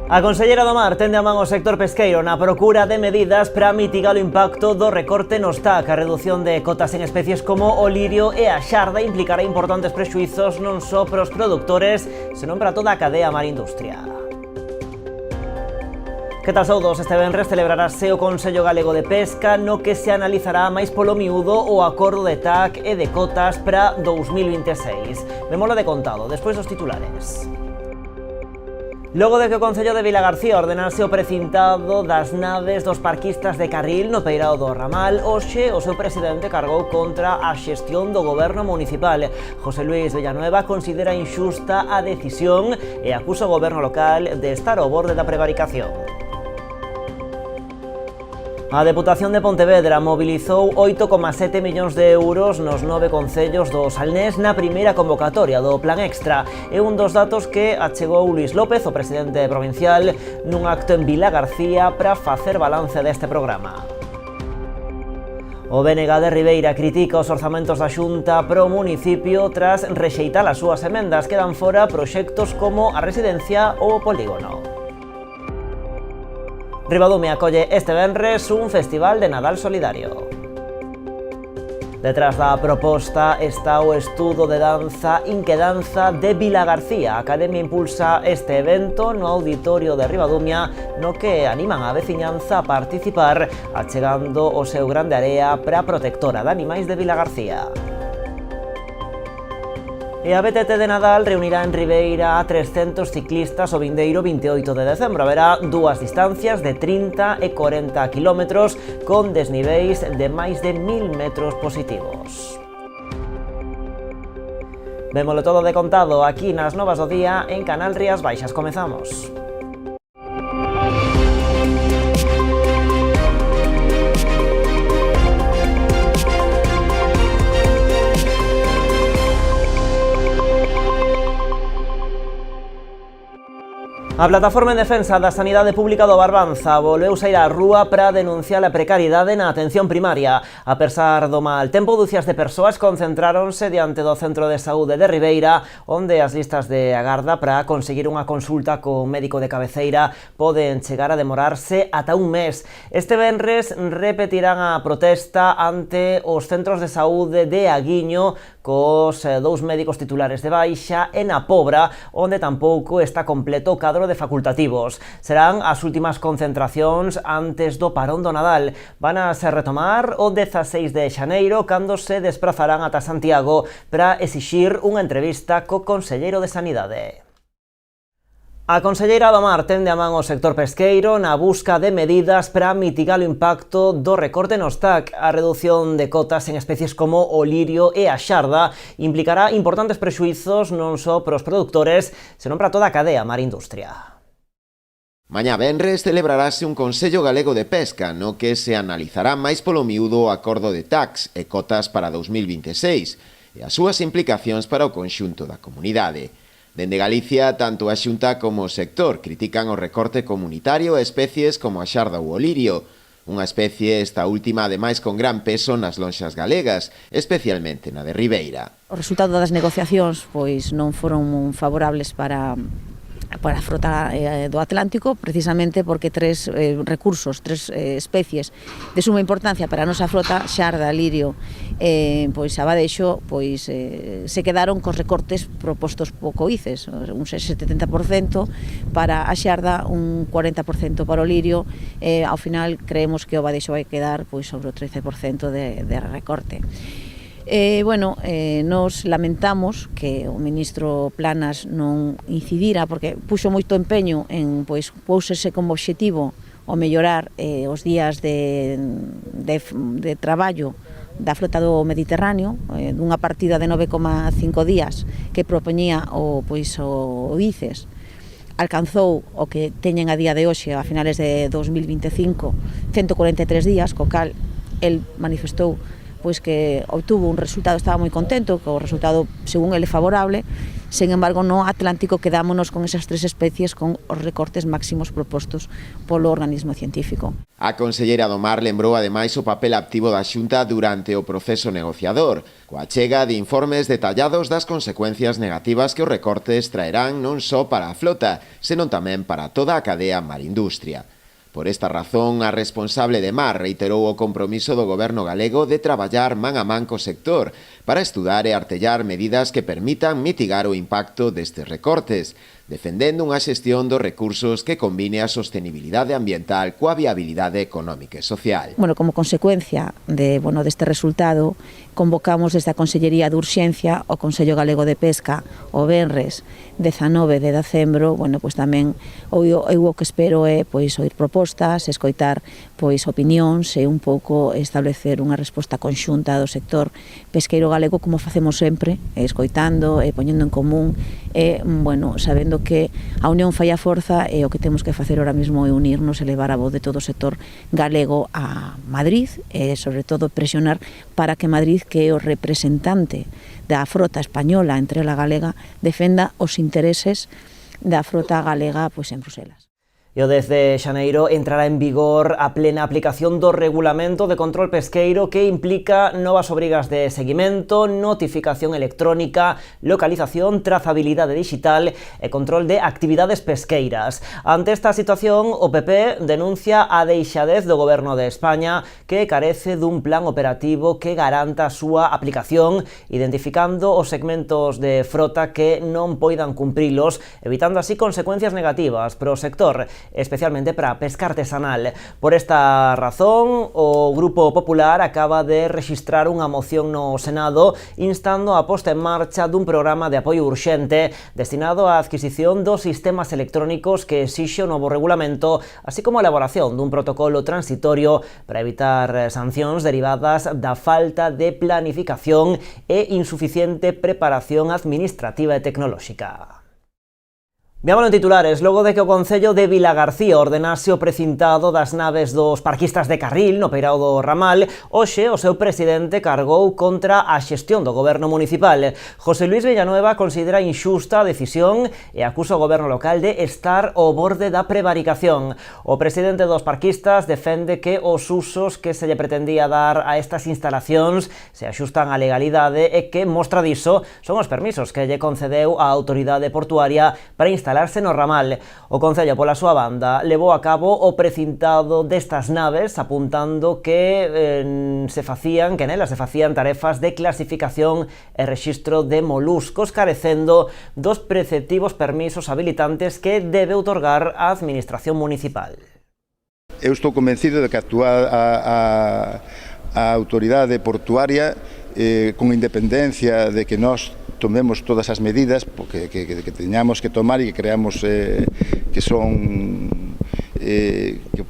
A Conselleira do Mar tende a man o sector pesqueiro na procura de medidas para mitigar o impacto do recorte nos TAC. A redución de cotas en especies como o lirio e a xarda implicará importantes prexuizos non só para os produtores, senón para toda a cadea mar-industria. Que tal saudos? Este venres celebrarase o Consello Galego de Pesca, no que se analizará máis polo miúdo o acordo de TAC e de cotas para 2026. Vémolo de contado, despois dos titulares. Logo de que o Concello de Vilagarcía ordenase o precintado das naves dos parquistas de Carril no peirao do Ramal, hoxe o seu presidente cargou contra a xestión do goberno municipal. José Luis Villanueva considera inxusta a decisión e acusa o goberno local de estar ao borde da prevaricación. A Deputación de Pontevedra mobilizou 8,7 millóns de euros nos 9 concellos do Salnés na primeira convocatoria do Plan Extra. É un dos datos que achegou Luís López, o presidente provincial, nun acto en Vilagarcía para facer balance deste programa. O BNG de Ribeira critica os orzamentos da Xunta pro municipio tras rexeitar as súas emendas. Quedan fora proxectos como a residencia ou o polígono. Ribadumia acolle este venres un festival de Nadal solidario. Detrás da proposta está o estudo de danza Inquedanza de Vilagarcía. A Academia impulsa este evento no auditorio de Ribadumia, no que animan a veciñanza a participar, achegando o seu grande area para a protectora de animais de Vilagarcía. E a BTT de Nadal reunirá en Ribeira a 300 ciclistas o vindeiro 28 de decembro. Haberá dúas distancias de 30 e 40 kilómetros con desniveis de máis de 1000 metros positivos. Vémolo todo de contado aquí nas Novas do Día en Canal Rías Baixas. Comezamos. A Plataforma en Defensa da Sanidade Pública do Barbanza volveu saír á rúa para denunciar a precariedade na atención primaria. A pesar do mal tempo, dúcias de persoas concentráronse diante do Centro de Saúde de Ribeira, onde as listas de agarda para conseguir unha consulta co médico de cabeceira poden chegar a demorarse ata un mes. Este venres repetirán a protesta ante os centros de saúde de Aguiño, cos dous médicos titulares de baixa, e na Pobra, onde tampouco está completo o cadro de facultativos. Serán as últimas concentracións antes do parón do Nadal. Van a se retomar o 16 de xaneiro, cando se desprazarán ata Santiago para exixir unha entrevista co conselleiro de Sanidade. A Conselleira do Mar tende a man o sector pesqueiro na busca de medidas para mitigar o impacto do recorte nos TAC. A redución de cotas en especies como o lirio e a xarda implicará importantes prexuizos non só para os produtores, senón para toda a cadea mar-industria. Mañá venres celebrarase un Consello Galego de Pesca, no que se analizará máis polo miúdo o acordo de TACs e cotas para 2026 e as súas implicacións para o conxunto da comunidade. Dende Galicia, tanto a Xunta como o sector critican o recorte comunitario a especies como a xarda ou o lirio, unha especie esta última ademais con gran peso nas lonxas galegas, especialmente na de Ribeira. O resultado das negociacións pois non foron favorables para a frota do Atlántico, precisamente porque tres especies de suma importancia para a nosa frota, xarda, lirio, pois abadexo, pois se quedaron cos recortes propostos pouco coices, un 70% para a xarda, un 40% para o lirio, ao final creemos que o abadexo vai quedar pois sobre o 13% de recorte. Nos lamentamos que o ministro Planas non incidira, porque puxo moito empeño en pousese como obxectivo o mellorar os días de traballo da flota do Mediterráneo, dunha partida de 9,5 días que propoñía o ICES. Alcanzou o que teñen a día de hoxe, a finales de 2025, 143 días, co cal el manifestou pois que obtuvo un resultado, estaba moi contento, que o resultado, según ele, favorable. Sen embargo, no Atlántico quedámonos con esas 3 especies con os recortes máximos propostos polo organismo científico. A conselleira do Mar lembrou ademais o papel activo da Xunta durante o proceso negociador, coa chega de informes detallados das consecuencias negativas que os recortes traerán non só para a flota, senón tamén para toda a cadea marindustria. Por esta razón, a responsable de Mar reiterou o compromiso do goberno galego de traballar man a man co sector para estudar e artellar medidas que permitan mitigar o impacto destes recortes, defendendo unha xestión dos recursos que combine a sostenibilidade ambiental coa viabilidade económica e social. Como consecuencia deste resultado, convocamos desde a Consellería de Urxencia o Consello Galego de Pesca o venres 19 de decembro, tamén eu o que espero é oír propostas, escoitar opinións e un pouco establecer unha resposta conxunta do sector pesqueiro galego, como facemos sempre, escoitando e poñendo en común e, sabendo que a unión fai a forza e o que temos que facer ahora mesmo é unirnos e levar a voz de todo o sector galego a Madrid e, sobre todo, presionar para que Madrid, que é o representante da frota española entre a galega, defenda os intereses da frota galega en Bruselas. E o desde xaneiro entrará en vigor a plena aplicación do Regulamento de Control Pesqueiro, que implica novas obrigas de seguimento, notificación electrónica, localización, trazabilidade digital e control de actividades pesqueiras. Ante esta situación, o PP denuncia a deixadez do Goberno de España, que carece dun plan operativo que garanta a súa aplicación, identificando os segmentos de frota que non poidan cumprilos, evitando así consecuencias negativas para o sector, especialmente para a pesca artesanal. Por esta razón, o Grupo Popular acaba de rexistrar unha moción no Senado instando a posta en marcha dun programa de apoio urxente destinado á adquisición dos sistemas electrónicos que exixe o novo regulamento, así como a elaboración dun protocolo transitorio para evitar sancións derivadas da falta de planificación e insuficiente preparación administrativa e tecnolóxica. Veámoslo en titulares. Logo de que o Concello de Vilagarcía ordenase o precintado das naves dos parquistas de Carril no peirao do Ramal, hoxe o seu presidente cargou contra a xestión do goberno municipal. José Luis Villanueva considera inxusta a decisión e acusa o goberno local de estar ao borde da prevaricación. O presidente dos parquistas defende que os usos que se lle pretendía dar a estas instalacións se axustan á legalidade e que mostra diso son os permisos que lle concedeu a autoridade portuaria para instalarse no Ramal. O Concello, pola súa banda, levou a cabo o precintado destas naves, apuntando que nelas se facían tarefas de clasificación e rexistro de moluscos, carecendo dos preceptivos permisos habilitantes que debe outorgar a Administración Municipal. Eu estou convencido de que a autoridade portuaria, con independencia de que nós tomemos todas as medidas que teñamos que tomar e que creamos que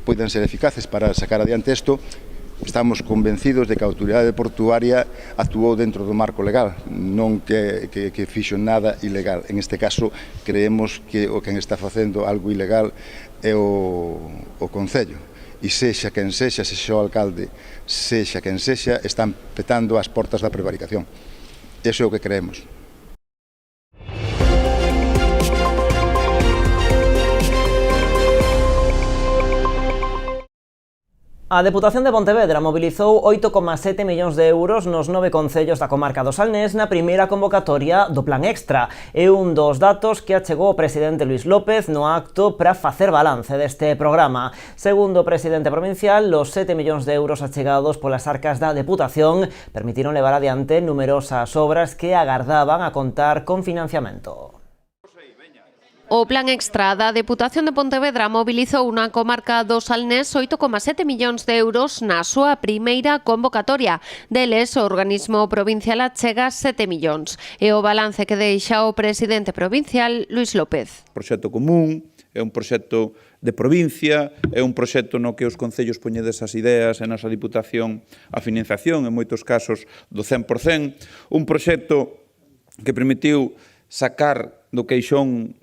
poden ser eficaces para sacar adiante isto, estamos convencidos de que a autoridade portuaria actuou dentro do marco legal, non que fixo nada ilegal. En este caso, creemos que o quen está facendo algo ilegal é o Concello. E sexa quen sexa o alcalde, sexa quen sexa, están petando as portas da prevaricación. Iso é o que creemos. A Deputación de Pontevedra mobilizou 8,7 millóns de euros nos 9 concellos da comarca do Salnés na primeira convocatoria do Plan Extra. É un dos datos que achegou o presidente Luis López no acto para facer balance deste programa. Segundo o presidente provincial, os 7 millóns de euros achegados polas arcas da Deputación permitiron levar adiante numerosas obras que agardaban a contar con financiamento. O Plan Extra da Deputación de Pontevedra mobilizou na comarca do Salnés 8,7 millóns de euros na súa primeira convocatoria. Deles, o organismo provincial achega 7 millóns. E o balance que deixa o presidente provincial, Luis López. Proxecto común, é un proxecto de provincia, é un proxecto no que os concellos poñedes as ideas e nosa Diputación a financiación, en moitos casos do 100%, un proxecto que permitiu sacar do queixón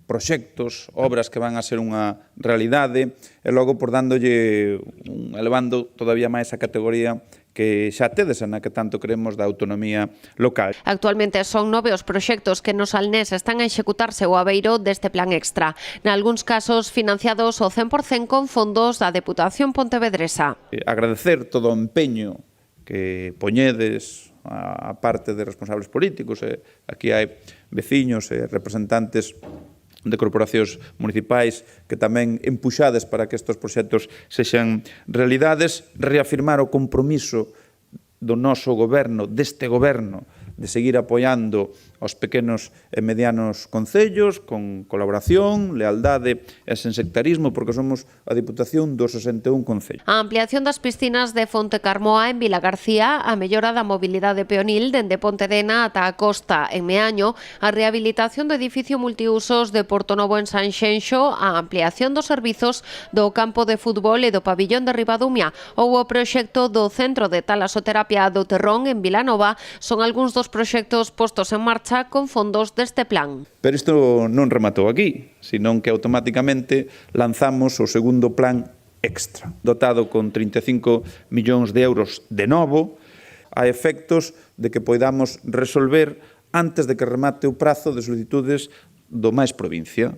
proxectos, obras que van a ser unha realidade e logo por elevando todavía máis a categoría que xa tedes na que tanto queremos da autonomía local. Actualmente son 9 os proxectos que no Salnés están a executarse o abeiro deste plan extra, nalgúns casos financiados ao 100% con fondos da Deputación Pontevedresa. Agradecer todo o empeño que poñedes a parte de responsables políticos, aquí hai veciños e representantes de corporacións municipais que tamén empuxades para que estes proxectos sexan realidades, reafirmar o compromiso do noso goberno, deste goberno, de seguir apoiando aos pequenos e medianos concellos con colaboración, lealdade e sen sectarismo, porque somos a Diputación dos 61 concellos. A ampliación das piscinas de Fonte Carmoa en Vilagarcía, a mellora da mobilidade peonil dende Pontedena ata a costa en Meaño, a rehabilitación do edificio multiusos de Portonovo en Sanxenxo, a ampliación dos servizos do campo de fútbol e do pabillón de Ribadumia ou o proxecto do Centro de Talasoterapia do Terrón en Vilanova son algúns dos proxectos postos en marcha con fondos deste plan. Pero isto non rematou aquí, senón que automáticamente lanzamos o segundo plan extra, dotado con 35 millóns de euros de novo, a efectos de que poidamos resolver antes de que remate o prazo de solicitudes do máis provincia.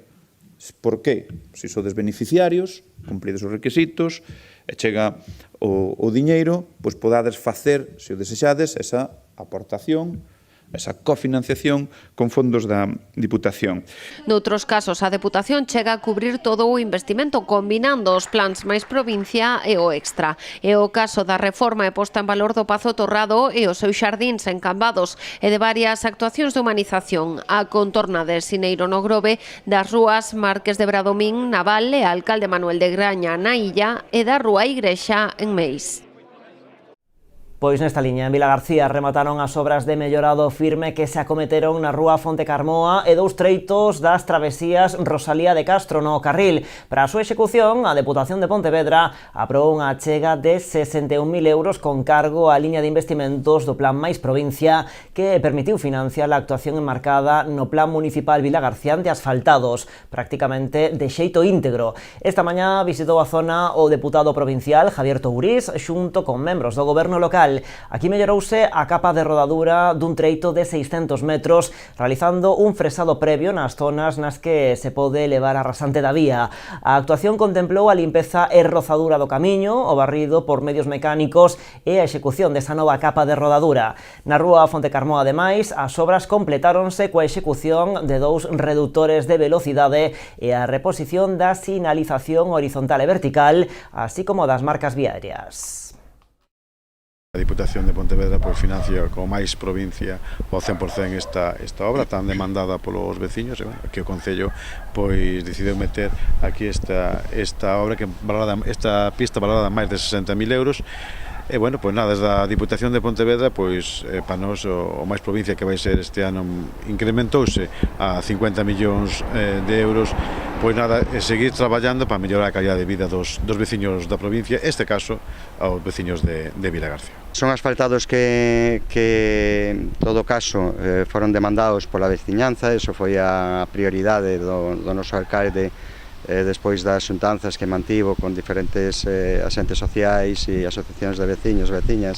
Por qué? Se sodes beneficiarios, cumprides os requisitos, e chega o diñeiro, pois podades facer, se o desexades, esa aportación, esa cofinanciación con fondos da Diputación. Noutros casos, a Deputación chega a cubrir todo o investimento combinando os plans máis provincia e o extra. É o caso da reforma e posta en valor do Pazo Torrado e os seus xardíns encambados e de varias actuacións de humanización. A contorna de Sineiro no Grove, das rúas Marques de Bradomín, Naval e Alcalde Manuel de Graña na Illa e da Rúa Igrexa en Meis. Pois nesta liña, en Vilagarcía remataron as obras de mellorado firme que se acometeron na rúa Fonte Carmoa e dous treitos das travesías Rosalía de Castro no Carril. Para a súa execución, a Deputación de Pontevedra aprobou unha achega de 61.000 euros con cargo á liña de investimentos do Plan Máis Provincia que permitiu financiar a actuación enmarcada no Plan Municipal vilagarcián de asfaltados, prácticamente de xeito íntegro. Esta mañá visitou a zona o deputado provincial Javier Tourís xunto con membros do goberno local. Aquí mellorouse a capa de rodadura dun treito de 600 metros, realizando un fresado previo nas zonas nas que se pode levar a rasante da vía. A actuación contemplou a limpeza e rozadura do camiño, o barrido por medios mecánicos e a execución desa nova capa de rodadura. Na rúa Fonte Carmoa, ademais, as obras completáronse coa execución de dous reductores de velocidade e a reposición da sinalización horizontal e vertical, así como das marcas viarias. A Diputación de Pontevedra financia como máis provincia ao 100% esta obra tan demandada polos veciños, e aquí o Concello decidiu meter aquí esta obra, esta pista valorada máis de 60.000 euros. E, desde a Diputación de Pontevedra, para nós, o máis provincia que vai ser este ano, incrementouse a 50 millóns de euros, seguir traballando para mellorar a calidad de vida dos veciños da provincia, este caso, aos veciños de Vilagarcía. Son asfaltados que en todo caso, foron demandados pola veciñanza, eso foi a prioridade do noso alcalde, despois das xuntanzas que mantivo con diferentes asentes sociais e asociacións de veciños e veciñas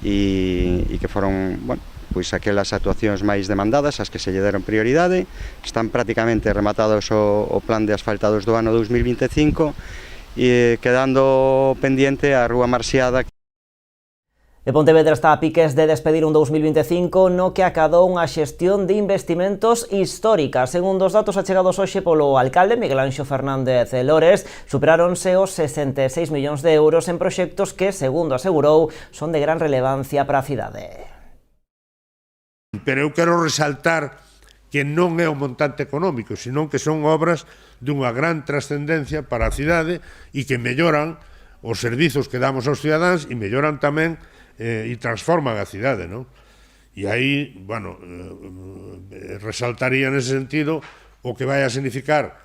e que foron, aquelas actuacións máis demandadas, as que se lle deron prioridade. Están prácticamente rematados o plan de asfaltados do ano 2025 e quedando pendiente a Rúa Marxiada. E Pontevedra está a piques de despedir un 2025 no que acadou unha xestión de investimentos histórica. Segundo os datos achegados hoxe polo alcalde Miguel Anxo Fernández Lores, superáronse os 66 millóns de euros en proxectos que, segundo asegurou, son de gran relevancia para a cidade. Pero eu quero resaltar que non é un montante económico, senón que son obras dunha gran trascendencia para a cidade e que melloran os servizos que damos aos cidadáns e melloran tamén e transforman a cidade, non? E aí, resaltaría nese sentido o que vai a significar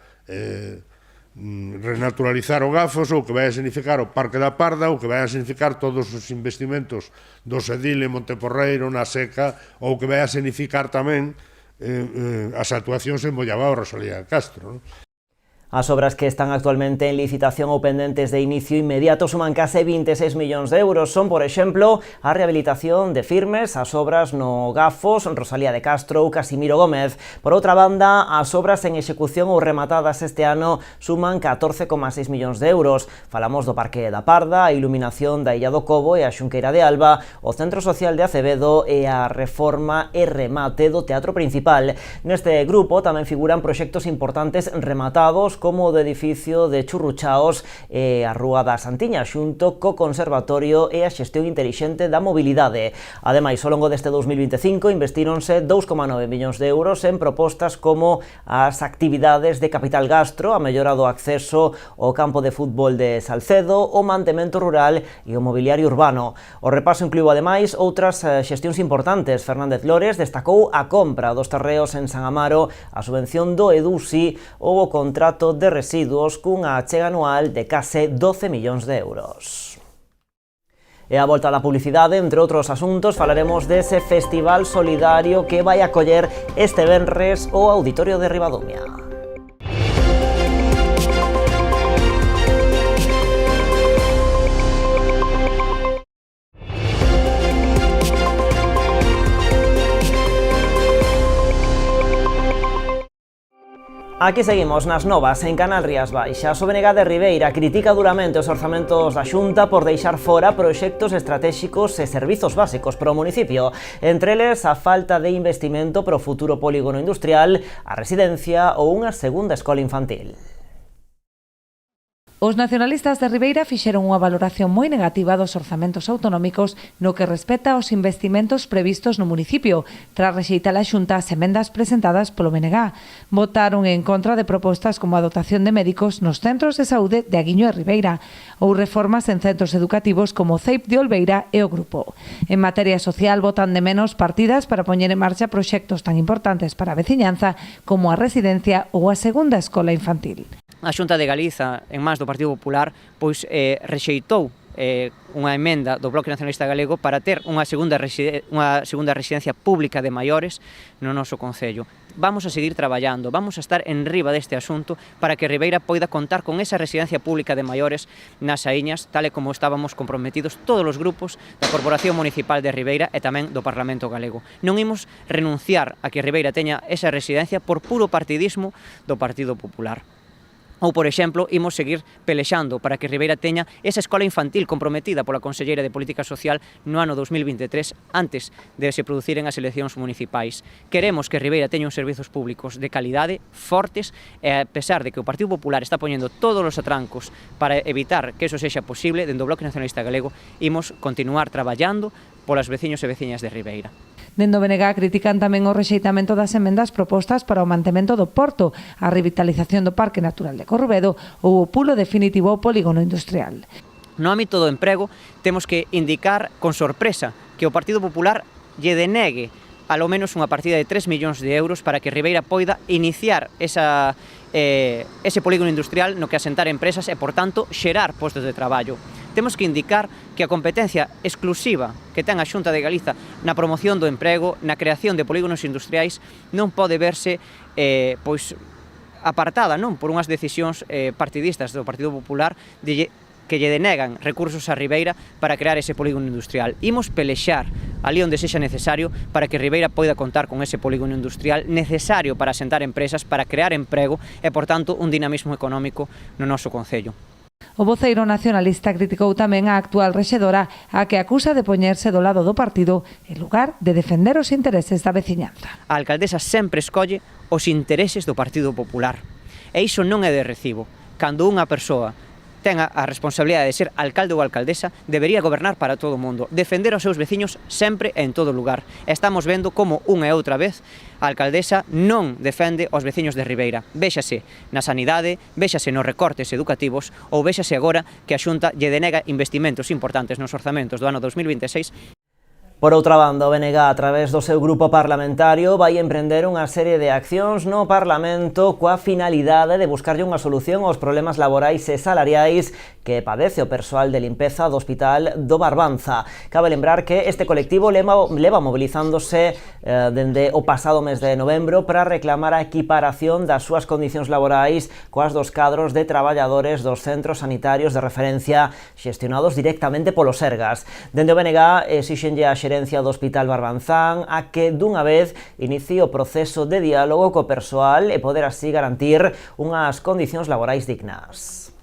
renaturalizar o Gafos, ou que vai a significar o Parque da Parda, ou que vai a significar todos os investimentos do Sedil en Monteporreiro, na Seca, ou que vai a significar tamén as actuacións en Mollabao, Rosalía de Castro, non? As obras que están actualmente en licitación ou pendentes de inicio inmediato suman case 26 millóns de euros. Son, por exemplo, a rehabilitación de Firmes, as obras no Gafos, Rosalía de Castro ou Casimiro Gómez. Por outra banda, as obras en execución ou rematadas este ano suman 14,6 millóns de euros. Falamos do Parque da Parda, a iluminación da Illa do Cobo e a Xunqueira de Alba, o Centro Social de Acevedo e a reforma e remate do Teatro Principal. Neste grupo tamén figuran proxectos importantes rematados como o do edificio de Churruchaos e a Rúa da Santiña, xunto co Conservatorio e a xestión intelixente da mobilidade. Ademais, ao longo deste 2025 investíronse 2,9 millóns de euros en propostas como as actividades de capital gastro, a mellora do acceso ao campo de fútbol de Salcedo, o mantemento rural e o mobiliario urbano. O repaso incluiu ademais outras xestións importantes. Fernández Lores destacou a compra dos terreos en San Amaro, a subvención do EDUSI ou o contrato de residuos cunha achega anual de case 12 millóns de euros. E a volta da publicidade, entre outros asuntos, falaremos dese festival solidario que vai acoller este venres o Auditorio de Ribadumia. Aquí seguimos nas novas en Canal Rías Baixas. O BNG de Ribeira critica duramente os orzamentos da Xunta por deixar fora proxectos estratégicos e servizos básicos para o municipio. Entre eles, a falta de investimento para o futuro polígono industrial, a residencia ou unha segunda escola infantil. Os nacionalistas de Ribeira fixeron unha valoración moi negativa dos orzamentos autonómicos no que respecta aos investimentos previstos no municipio, tras rexeitar a Xunta as emendas presentadas polo BNG. Votaron en contra de propostas como a dotación de médicos nos centros de saúde de Aguiño e Ribeira ou reformas en centros educativos como o CEIP de Olveira e o Grupo. En materia social, votan de menos partidas para poñer en marcha proxectos tan importantes para a veciñanza como a residencia ou a segunda escola infantil. A Xunta de Galiza, en mans do Partido Popular, pois rexeitou unha emenda do Bloque Nacionalista Galego para ter unha segunda residencia pública de maiores no noso concello. Vamos a seguir traballando, vamos a estar en riba deste asunto para que Ribeira poida contar con esa residencia pública de maiores nas Aíñas, tal e como estábamos comprometidos todos os grupos da Corporación Municipal de Ribeira e tamén do Parlamento Galego. Non imos renunciar a que Ribeira teña esa residencia por puro partidismo do Partido Popular. Ou, por exemplo, imos seguir pelexando para que Ribeira teña esa escola infantil comprometida pola Conselleira de Política Social no ano 2023, antes de se produciren as eleccións municipais. Queremos que Ribeira teña uns servizos públicos de calidade, fortes, e a pesar de que o Partido Popular está poñendo todos os atrancos para evitar que eso sexa posible, dentro do Bloque Nacionalista Galego, imos continuar traballando polas veciños e veciñas de Ribeira. Dende o BNG critican tamén o rexeitamento das emendas propostas para o mantemento do porto, a revitalización do Parque Natural de Corrubedo ou o pulo definitivo ao polígono industrial. No ámbito do emprego, temos que indicar con sorpresa que o Partido Popular lle denegue alo menos unha partida de 3 millóns de euros para que Ribeira poida iniciar ese polígono industrial no que asentar empresas e, por tanto, xerar postos de traballo. Temos que indicar que a competencia exclusiva que ten a Xunta de Galiza na promoción do emprego, na creación de polígonos industriais, non pode verse apartada por unhas decisións partidistas do Partido Popular que lle denegan recursos a Ribeira para crear ese polígono industrial. Imos pelexar ali onde sexa necesario para que Ribeira poida contar con ese polígono industrial necesario para asentar empresas, para crear emprego e, por tanto, un dinamismo económico no noso concello. O voceiro nacionalista criticou tamén a actual rexedora, a que acusa de poñerse do lado do partido en lugar de defender os intereses da veciñanza. A alcaldesa sempre escolle os intereses do Partido Popular. E iso non é de recibo. Cando unha persoa ten a responsabilidade de ser alcalde ou alcaldesa, debería gobernar para todo o mundo, defender os seus veciños sempre e en todo lugar. Estamos vendo como unha e outra vez a alcaldesa non defende os veciños de Ribeira. Véxase na sanidade, véxase nos recortes educativos ou véxase agora que a Xunta lle denega investimentos importantes nos orzamentos do ano 2026. Por outra banda, o BNG, a través do seu grupo parlamentario, vai emprender unha serie de accións no Parlamento coa finalidade de buscarlle unha solución aos problemas laborais e salariais que padece o persoal de limpeza do Hospital do Barbanza. Cabe lembrar que este colectivo leva movilizándose dende o pasado mes de novembro para reclamar a equiparación das súas condicións laborais coas dos cadros de traballadores dos centros sanitarios de referencia xestionados directamente polo Sergas. Dende o BNG exixenlle a xerencia do Hospital Barbanzán a que dunha vez inicie o proceso de diálogo co persoal e poder así garantir unhas condicións laborais dignas.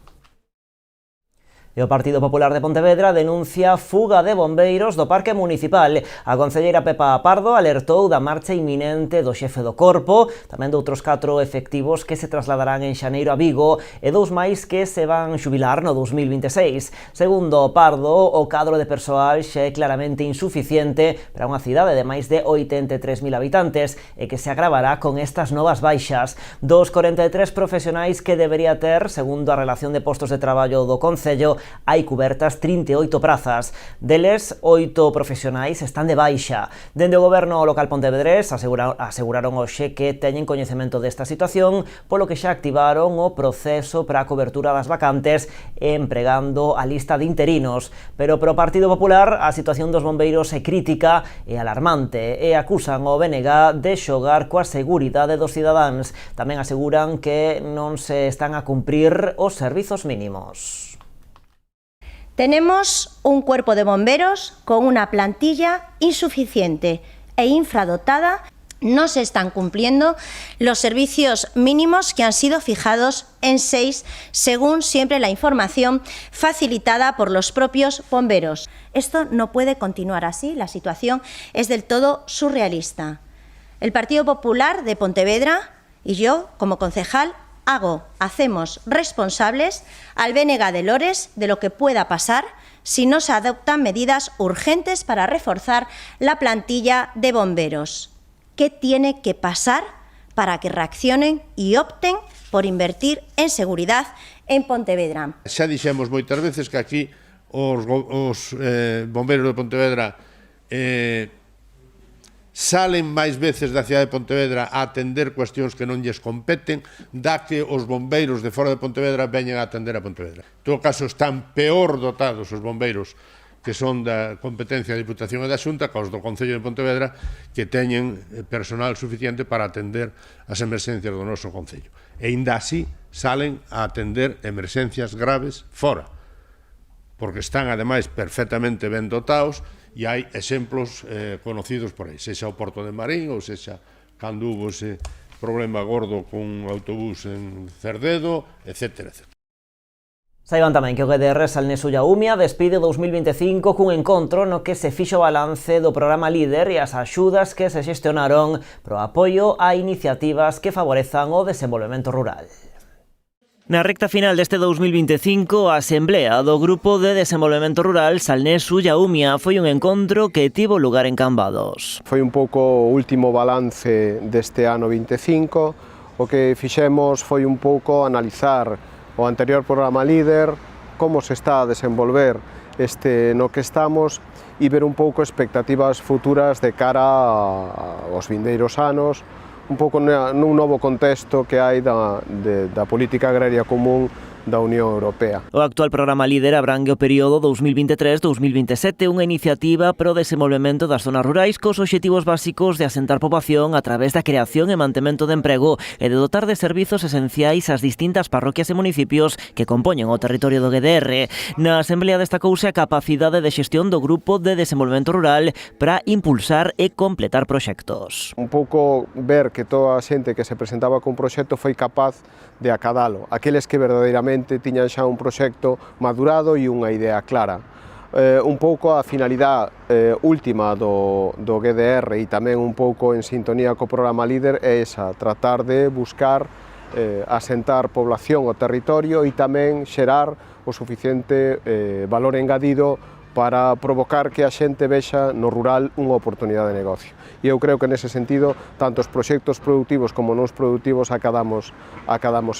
E o Partido Popular de Pontevedra denuncia fuga de bombeiros do Parque Municipal. A concelleira Pepa Pardo alertou da marcha inminente do xefe do corpo, tamén de outros 4 efectivos que se trasladarán en xaneiro a Vigo e 2 máis que se van xubilar no 2026. Segundo Pardo, o cadro de persoal xa é claramente insuficiente para unha cidade de máis de 83.000 habitantes e que se agravará con estas novas baixas. Dos 43 profesionais que debería ter, segundo a relación de postos de traballo do Concello, hai cubertas 38 prazas. Deles, 8 profesionais están de baixa. Dende o goberno local pontevedrés aseguraron hoxe que teñen coñecemento desta situación, polo que xa activaron o proceso para a cobertura das vacantes empregando a lista de interinos. Pero para o Partido Popular a situación dos bombeiros é crítica e alarmante e acusan o BNG de xogar coa seguridade dos cidadáns. Tamén aseguran que non se están a cumprir os servizos mínimos. Tenemos un cuerpo de bomberos con una plantilla insuficiente e infradotada. No se están cumpliendo los servicios mínimos que han sido fijados en 6, según siempre la información facilitada por los propios bomberos. Esto no puede continuar así, la situación es del todo surrealista. El Partido Popular de Pontevedra y yo, como concejal, hacemos responsables al BNG de Lores de lo que pueda pasar si no se adoptan medidas urgentes para reforzar la plantilla de bomberos. ¿Qué tiene que pasar para que reaccionen e opten por invertir en seguridade en Pontevedra? Xa dixemos moitas veces que aquí os bombeiros de Pontevedra salen máis veces da cidade de Pontevedra a atender cuestións que non lles competen, da que os bombeiros de fora de Pontevedra veñen a atender a Pontevedra. En todo caso, están peor dotados os bombeiros que son da competencia da Diputación e da Xunta, caos do Concello de Pontevedra, que teñen personal suficiente para atender as emerxencias do noso Concello. E ainda así salen a atender emerxencias graves fora, porque están, ademais, perfectamente ben dotados. E hai exemplos conocidos por aí, sexa o Porto de Marín ou sexa cando hubo ese problema gordo cun autobús en Cerdedo, etc. Saiban tamén que o GDR Salnesu Yaumia despide 2025 cun encontro no que se fixo balance do programa LEADER e as axudas que se xestionaron pro apoio a iniciativas que favorezan o desenvolvemento rural. Na recta final deste 2025, a Asamblea do Grupo de Desenvolvemento Rural Salnesu Yaumia foi un encontro que tivo lugar en Cambados. Foi un pouco o último balance deste ano 25. O que fixemos foi un pouco analizar o anterior programa LEADER, como se está a desenvolver este no que estamos e ver un pouco expectativas futuras de cara aos vindeiros anos, un pouco nun novo contexto que hai da política agraria común da Unión Europea. O actual programa LEADER abrangue o período 2023-2027, unha iniciativa pro desenvolvemento das zonas rurais cos obxectivos básicos de asentar poboación a través da creación e mantemento de emprego e de dotar de servizos esenciais as distintas parroquias e municipios que compoñen o territorio do GDR. Na Asamblea destacouse a capacidade de xestión do Grupo de Desenvolvemento Rural para impulsar e completar proxectos. Un pouco ver que toda a xente que se presentaba con proxecto foi capaz de acadalo, aqueles que verdadeiramente tiñan xa un proxecto madurado e unha idea clara. Un pouco a finalidade última do GDR e tamén un pouco en sintonía co programa LEADER é esa, tratar de buscar asentar población ao territorio e tamén xerar o suficiente valor engadido para provocar que a xente vexa no rural unha oportunidade de negocio. E eu creo que nese sentido, tanto os proxectos productivos como non productivos acadamos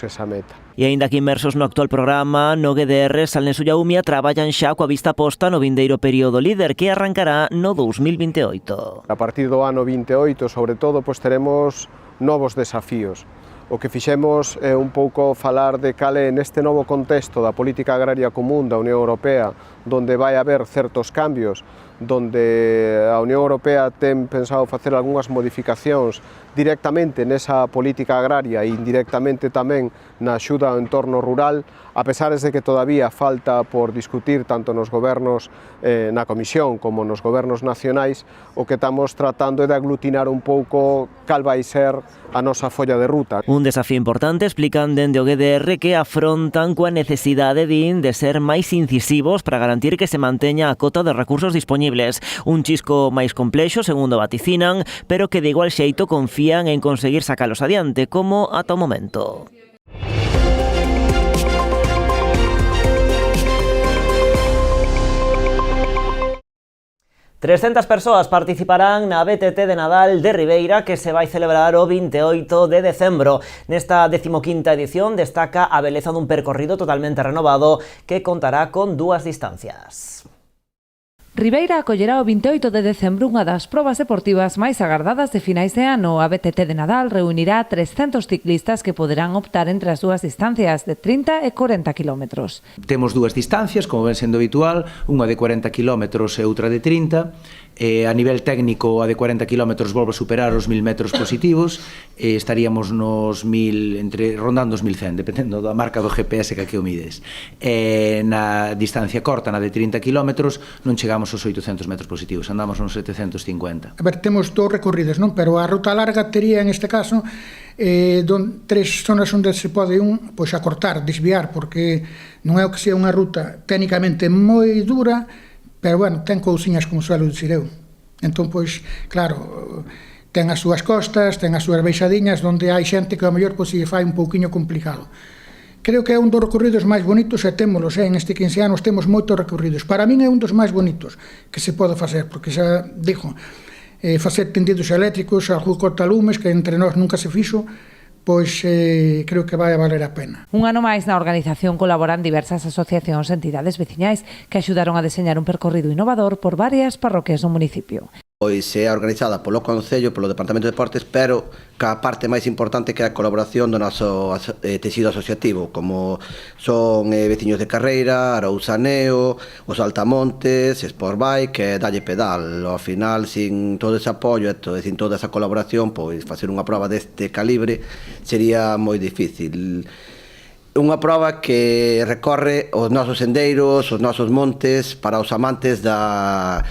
esa meta. E aínda que inmersos no actual programa, no GDR Salneso e Aumia traballan xa coa vista posta no vindeiro período líder que arrancará no 2028. A partir do ano 28, sobre todo, teremos novos desafíos. O que fixemos é un pouco falar de cal é neste novo contexto da política agraria común da Unión Europea, donde vai haber certos cambios, donde a Unión Europea ten pensado facer algunhas modificacións directamente nesa política agraria e indirectamente tamén na axuda ao entorno rural, a pesar de que todavía falta por discutir tanto nos gobernos na Comisión como nos gobernos nacionais, o que estamos tratando é de aglutinar un pouco cal vai ser a nosa folla de ruta. Un desafío importante, explican dende o GDR, que afrontan coa necesidade de ser máis incisivos para garantir que se manteña a cota de recursos disponibles. Un chisco máis complexo, segundo vaticinan, pero que de igual xeito confían en conseguir sacalos adiante, como ata o momento. 300 persoas participarán na BTT de Nadal de Ribeira, que se vai celebrar o 28 de decembro. Nesta 15ª edición destaca a beleza dun percorrido totalmente renovado que contará con dúas distancias. Ribeira acollerá o 28 de decembro unha das probas deportivas máis agardadas de finais de ano. A BTT de Nadal reunirá 300 ciclistas que poderán optar entre as dúas distancias de 30 e 40 kilómetros. Temos dúas distancias, como ven sendo habitual, unha de 40 kilómetros e outra de 30. A nivel técnico, a de 40 km volve a superar os 1000 metros positivos, estaríamos nos 1000, rondando os 1100, dependendo da marca do GPS que aquí o mides. Na distancia corta, na de 30 km, non chegamos aos 800 metros positivos, andamos nos 750. A ver, temos dous recorridos, non? Pero a ruta larga tería, en este caso, tres zonas onde se pode acortar, desviar, porque non é o que sea unha ruta técnicamente moi dura, pero, bueno, ten cousiñas, como suelo dicir eu. Entón, pois, claro, ten as súas costas, ten as súas baixadiñas, onde hai xente que ao mellor se fai un pouquiño complicado. Creo que é un dos recorridos máis bonitos e témolos, en este 15 anos temos moitos recorridos. Para min é un dos máis bonitos que se pode facer, porque xa digo, facer tendidos eléctricos, algún cortalumes, que entre nós nunca se fixo, pois creo que vai a valer a pena. Un ano máis na organización colaboran diversas asociacións e entidades veciñais que axudaron a deseñar un percorrido innovador por varias parroquias do municipio. Pois é organizada polo Concello, polo Departamento de Deportes, pero ca parte máis importante que é a colaboración do noso tecido asociativo, como son veciños de Carreira, Arousaneo, os Altamontes, Sportbike e Dalle Pedal. Ao final, sin todo ese apoio e sin toda esa colaboración, pois facer unha proba deste calibre sería moi difícil. Unha proba que recorre os nosos sendeiros, os nosos montes, para os amantes da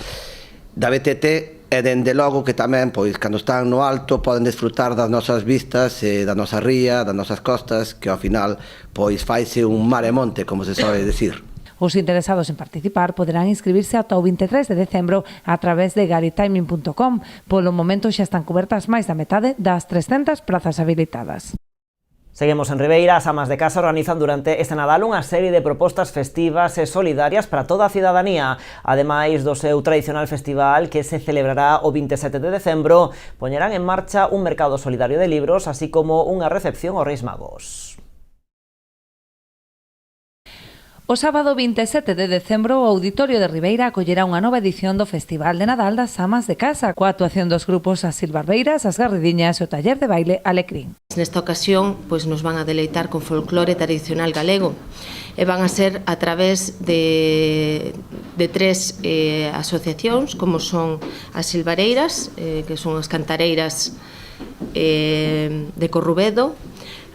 BTT, e dende logo que tamén, pois, cando están no alto, poden desfrutar das nosas vistas, da nosa ría, das nosas costas, que ao final, pois, faise un mar e monte, como se sabe decir. Os interesados en participar poderán inscribirse ata o 23 de decembro a través de garitiming.com. Polo momento xa están cobertas máis da metade das 300 prazas habilitadas. Seguimos en Ribeira. As amas de casa organizan durante este Nadal unha serie de propostas festivas e solidarias para toda a cidadanía. Ademais do seu tradicional festival que se celebrará o 27 de decembro, poñerán en marcha un mercado solidario de libros, así como unha recepción aos Reis Magos. O sábado 27 de decembro, o Auditorio de Ribeira acollerá unha nova edición do Festival de Nadal das Amas de Casa, coa actuación dos grupos As Silbarbeiras, As Garridiñas e o taller de baile Alecrín. Nesta ocasión, pois nos van a deleitar con folclore tradicional galego e van a ser a través de tres asociacións, como son As Silbareiras, que son as cantareiras de Corrubedo,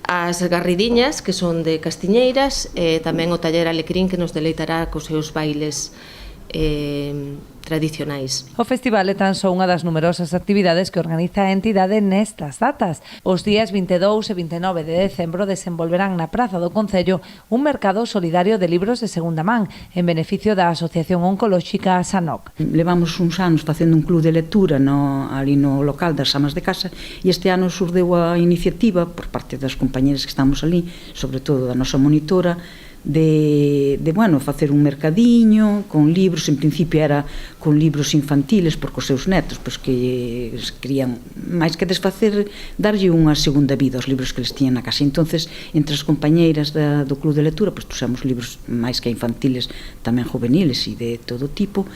as Garridiñas, que son de Castiñeiras, e tamén o taller Alecrín, que nos deleitará cos seus bailes tradicionais. O festival é tan só unha das numerosas actividades que organiza a entidade nestas datas. Os días 22 e 29 de decembro desenvolverán na Praza do Concello un mercado solidario de libros de segunda man en beneficio da Asociación Oncolóxica SANOC. Levamos uns anos facendo un club de lectura ali no local das Amas de Casa e este ano surdeu a iniciativa por parte das compañeras que estamos ali, sobre todo da nosa monitora, de facer un mercadiño con libros, en principio era con libros infantiles, porque os seus netos que querían máis que desfacer, darlle unha segunda vida aos libros que les tiñan na casa. Entonces, entre as compañeiras do Club de Lectura, trouxemos libros máis que infantiles, tamén juveniles e de todo tipo.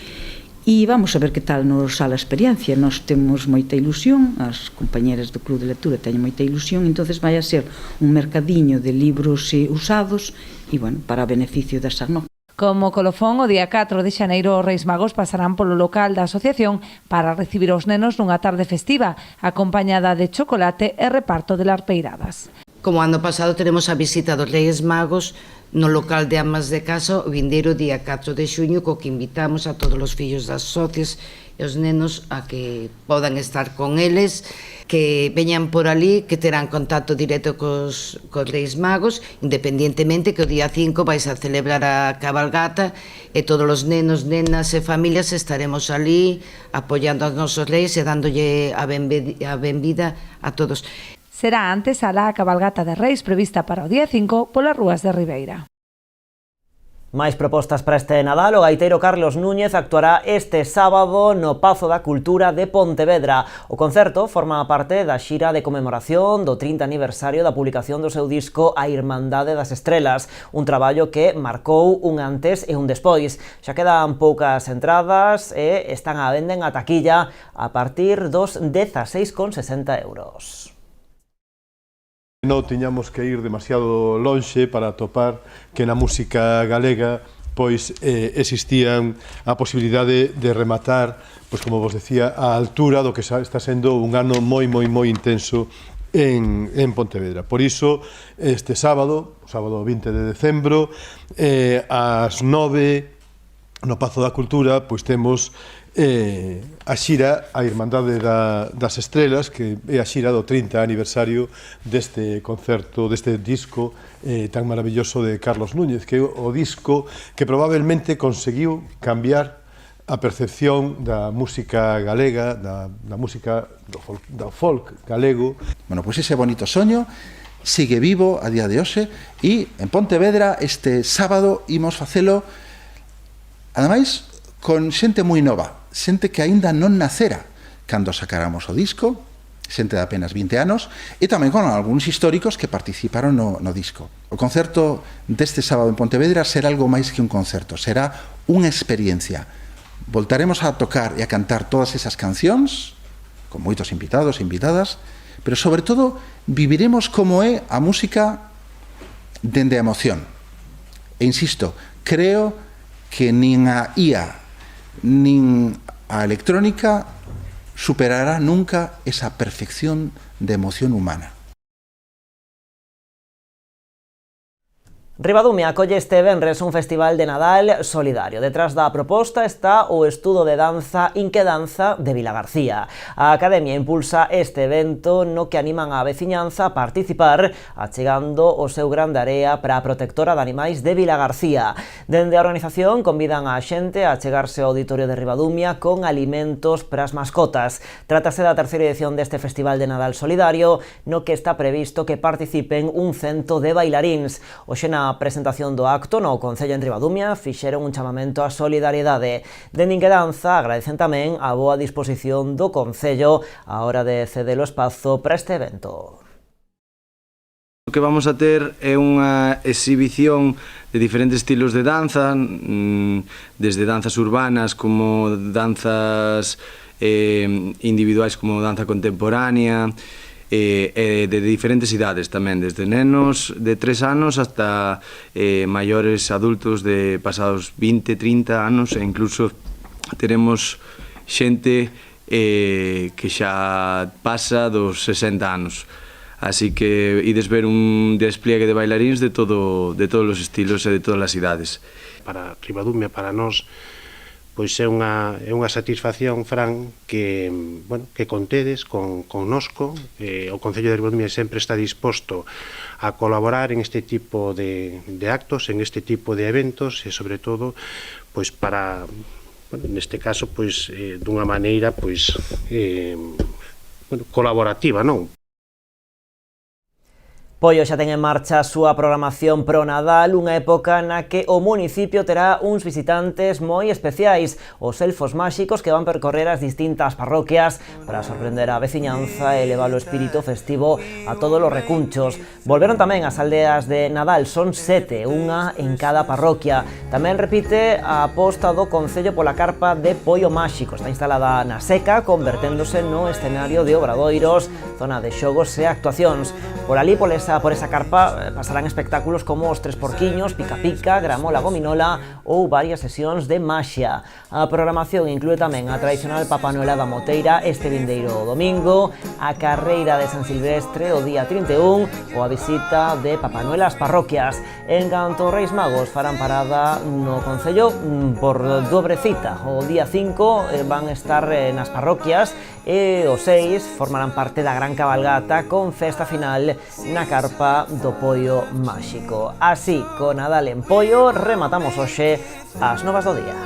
E vamos a ver que tal nos sale a experiencia. Nós temos moita ilusión, as compañeras do Club de Lectura teñen moita ilusión, entonces vai a ser un mercadiño de libros usados e, para beneficio das arnó. Como colofón, o día 4 de xaneiro os Reis Magos pasarán polo local da asociación para recibir os nenos nunha tarde festiva, acompañada de chocolate e reparto de larpeiradas. Como ano pasado teremos a visita dos Reis Magos no local de amas de casa o vindeiro día 4 de xuño, co que invitamos a todos os fillos das socios e os nenos a que podan estar con eles, que veñan por ali, que terán contacto directo cos Reis Magos, independientemente que o día 5 vais a celebrar a cabalgata e todos os nenos, nenas e familias estaremos ali apoiando aos nosos reis e dándolle a benvida a todos. Será antes a cabalgata de Reis prevista para o día 5 polas rúas de Ribeira. Máis propostas para este Nadal, o gaiteiro Carlos Núñez actuará este sábado no Pazo da Cultura de Pontevedra. O concerto forma parte da xira de conmemoración do 30 aniversario da publicación do seu disco A Irmandade das Estrelas, un traballo que marcou un antes e un despois. Xa quedan poucas entradas e están á venda en a taquilla a partir dos 16,60 €. Non tiñamos que ir demasiado lonxe para atopar que na música galega existían a posibilidade de rematar, como vos decía, a altura do que está sendo un ano moi intenso en Pontevedra. Por iso, este sábado, o sábado 20 de decembro, ás 9, no Pazo da Cultura, temos a xira A Irmandade das Estrelas, que é a xira do 30 aniversario deste concerto, deste disco tan maravilloso de Carlos Núñez, que é o disco que probablemente conseguiu cambiar a percepción da música galega, da música do folk galego. Ese bonito soño sigue vivo a día de hoxe e en Pontevedra este sábado imos facelo, ademais, con xente moi nova, xente que aínda non nacera cando sacáramos o disco, xente de apenas 20 anos, e tamén con algúns históricos que participaron no disco. O concerto deste sábado en Pontevedra será algo máis que un concerto, será unha experiencia. Voltaremos a tocar e a cantar todas esas cancións, con moitos invitados e invitadas, pero sobre todo viviremos como é a música dende a emoción. E insisto, creo que nin a IA nin a electrónica superará nunca esa perfección de emoción humana. Ribadumia acolle este venres un festival de Nadal solidario. Detrás da proposta está o estudo de danza Inquedanza de Vilagarcía. A Academia impulsa este evento no que animan a veciñanza a participar, achegando o seu gran area para a protectora de animais de Vilagarcía. Dende a organización convidan a xente a achegarse ao auditorio de Ribadumia con alimentos para as mascotas. Trátase da terceira edición deste festival de Nadal solidario, no que está previsto que participen 100 de bailaríns. Hoxe na presentación do acto no Concello en Ribadumia fixeron un chamamento á solidariedade. Dende Inquedanza agradecen tamén a boa disposición do Concello á hora de ceder o espazo para este evento. O que vamos a ter é unha exhibición de diferentes estilos de danza, desde danzas urbanas como danzas individuais como danza contemporánea, de diferentes idades tamén, desde nenos de 3 anos hasta maiores adultos de pasados 20, 30 anos, e incluso teremos xente que xa pasa dos 60 anos. Así que ides ver un despliegue de bailaríns de todos os estilos e de todas as idades. Para Ribadumia, para nós, pois é unha satisfacción, Fran, que contedes connosco. O Concello de Ribadumia sempre está disposto a colaborar en este tipo de actos, en este tipo de eventos, e sobre todo, pois para, neste caso, pois dunha maneira, pois colaborativa, non? Poio xa ten en marcha a súa programación pro Nadal, unha época na que o municipio terá uns visitantes moi especiais, os elfos máxicos que van percorrer as distintas parroquias para sorprender a veciñanza e elevar o espírito festivo a todos os recunchos. Volveron tamén as aldeas de Nadal, son 7, unha en cada parroquia. Tamén repite a aposta do Concello pola carpa de Poio Máxico. Está instalada na seca, converténdose no escenario de obradoiros, zona de xogos e actuacións. Por ali, por esa carpa, pasarán espectáculos como os Tres Porquiños, Pica Pica, Gramola Gominola ou varias sesións de maxia. A programación inclúe tamén a tradicional Papanoela da Moteira este vindeiro domingo, a carreira de San Silvestre o día 31 ou a visita de Papanoela ás parroquias. En canto Reis Magos farán parada no Concello por dobre cita. O día 5 van estar nas parroquias e os 6 formarán parte da gran cabalgata con festa final na carpa do Poio Máxico. Así, con Nadal en Poio, rematamos hoxe as novas do día.